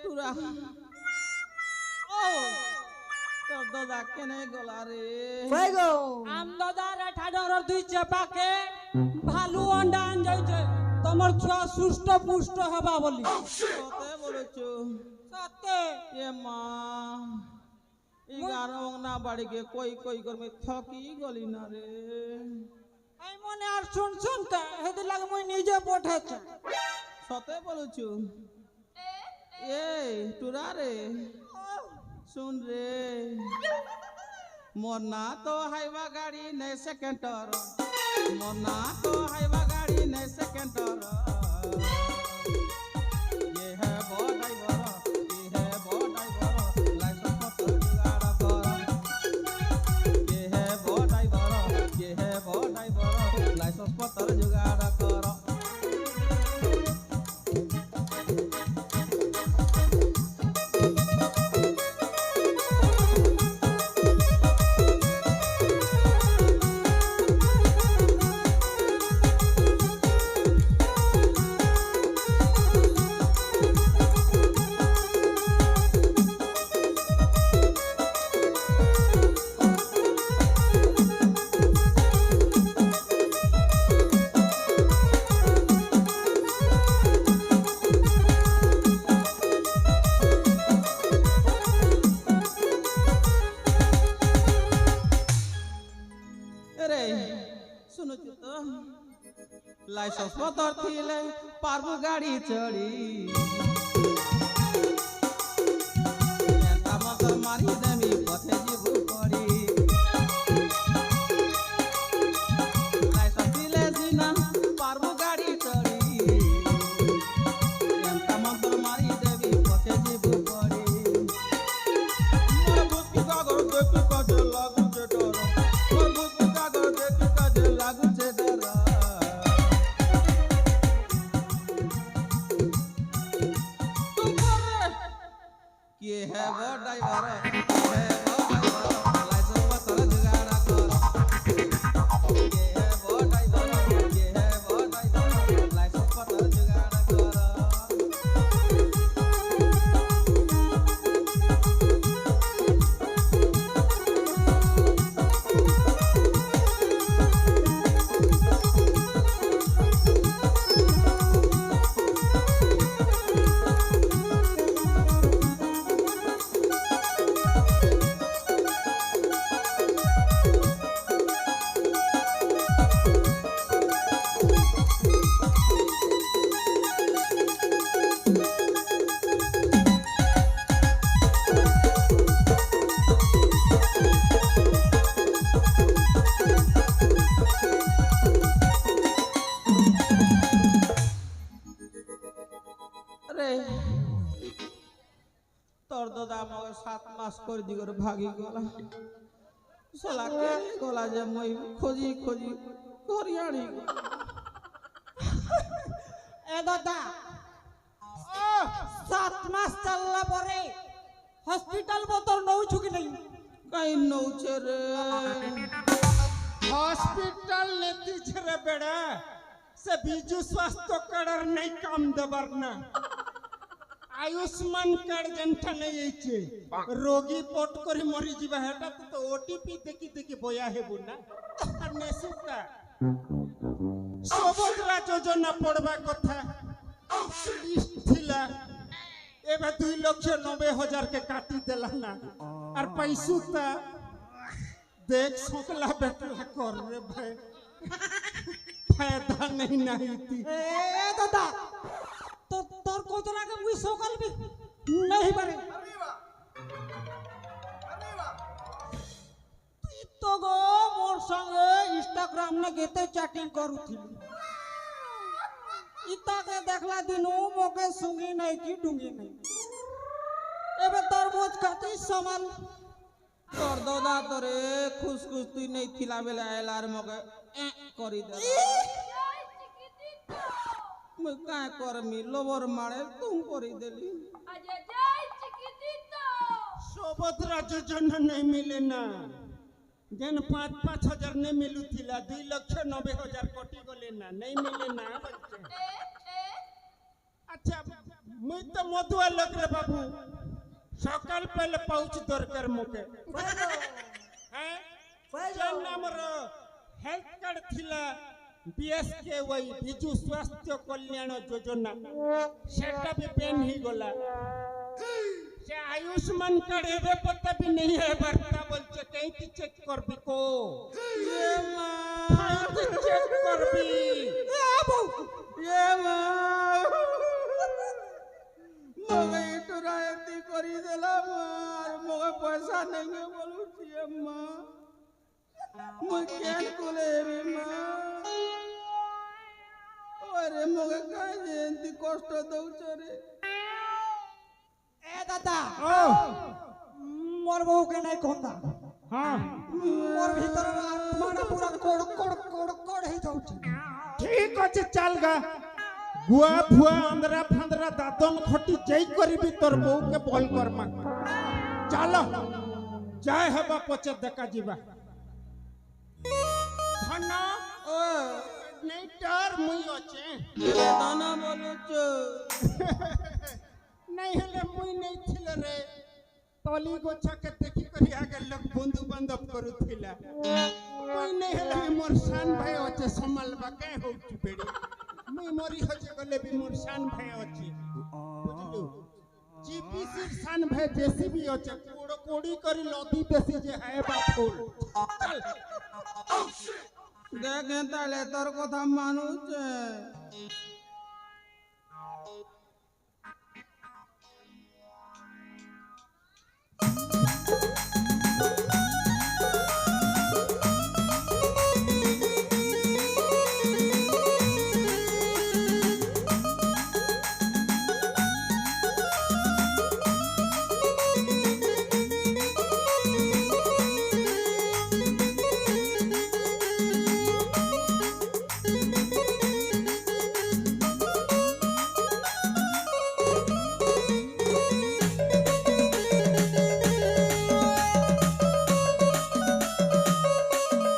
টুরা ও তোর দাদা কেনে গলা রে কই গো আম দাদার ঠাডর দুই চেপাকে ভালু অন্ডা আন যাইছে তোমার ছুয়া সুস্থ পুষ্ট হবা বলি সতে বলেছো সত্যি এ মা ইগার না বাড়িকে কই কই করবে থকি গলি না রে এই মনে আর শুন শুন তা হেদি লাগে মই নিজে পঠাইছে সতে বলেছো এ টুরা রে শুন রে মোর না তো হাইবা গাড়ি নে সেকেন্ডর মোর না তো হাইবা গাড়ি নে সেকেন্ডর ये है वो ड्राइवर ये है वो ड्राइवर लाइसेंस पत्र जुगाड़ कर ये है वो ड्राइवर ये है वो ड्राइवर लाइसेंस पत्र जुगाड़ कर लाइसेंस पत्र थिले पारबु गाड़ी चढ़ी मत मारी देमी पथे जीबू पड़ी लाइसेंस थिले सीना पारबु गाड़ी चढ़ी मत मारी देमी पथे जीबू पड़ी मोर बुद्धि कागर देखि काजे लागु छे डर मोर बुद्धि कागर देखि काजे लागु छे डर ये है वो ड्राइवर है वो ड्राइवर लाइसेंस पत्र जुगाड़ कर ये है वो ड्राइवर ये है वो ड्राइवर लाइसेंस पत्र जुगाड़ कर তোর দাদা আমাকে 7 মাস করে দিগর ভাগি গলা শালা কে গলা যে মই খোঁজি খোঁজি করিয়াড়ি এ দাদা 7 মাস চললা পরে হসপিটাল বতর নউছু কি নাই কাই নউছে রে हॉस्पिटल लेती छरे बेड़ा से बिजू स्वास्थ्य कार्ड नहीं काम देबर ना आयुष्मान कार्ड जनता नहीं आइছে रोगी पोट करी मरी जीवा हेटा तो ओटीपी देखि देखि बया हेबु ना और नेसुता सबोदरा योजना पड़बा कथा लिस्ट थिला एबे 2,90,000 के काटी देला ना और पैसुता देख सकला बेटला कर रे भाई फायदा नहीं थी এ দাদা তো তোর কতরা কে মুই সকাল বি नहीं পারে তুই তো গো মোর সঙ্গে ইনস্টাগ্রাম নে গেতে চ্যাটিং করুছিলি ইতাকে দেখলা দিনু মোকে সুঙ্গি নাই কি ডুঙ্গি নাই এবে তরমুজ খাতি সমান তোর দাদা তোরে খুশ খুশ তুই নেই থিলা বেলা এলার মগে করি দে মই কায় করমি লোবর মারে তুম করি দেলি सुभद्रा योजना नहीं मिले ना जेन 5-5 हजार नहीं मिलू थिला 2,90,000 कोटी गले ना नहीं मिले ना बच्चे अच्छा মুই তো মধুয়া লোক রে বাবু সকাল পেলে পাউচ দরকার মুকে হ্যাঁ যেন আমার হেলথ কার্ড থিলা বিএসকে ওই বিজু স্বাস্থ্য কল্যাণ যোজনা সেটা भी बैन ही गला से आयुष्मान कार्ड एबे पता भी नहीं है बरता बोलছে कहीं की चेक करबी को ये माँ कहीं की चेक करबी ये माँ मगे इटुरा एती करी देला मार मगे पैसा नहीं बोलू ये माँ मुझे क्या कोले रे माँ अरे मगे काहे एंती कष्ट दउछ रे ए दादा ओ मोर बहू के नहीं कहता हां मोर भीतर आत्मा पूरा कोड़ कोड़ कोड़ कोड़ ही जाउछ ठीक আছে चल गा गुआ फुआ अंदरा फंदरा दातन खटी जई करबी तोर बहू के बोल कर मा चलो जाय हबा पचे देखा जीवा धना ओ नहीं डर मुई अचे ये दाना बोलू छ नहीं हेले मुई नहीं थिले रे तली गोछा के देखि करी आगे लोग बंधु बांधव करू थिला मुई नहीं हेले मोर शान भाई अचे संभालबा के होची बेडी मुई मोरी होचे गले भी मोर शान भाई अचे बुझलु जीपीसी शान भाई जेसीबी अचे कोड़ कोड़ी करी लदी देसी जे है बा फूल चल देख ताले तोर कथा मानु छ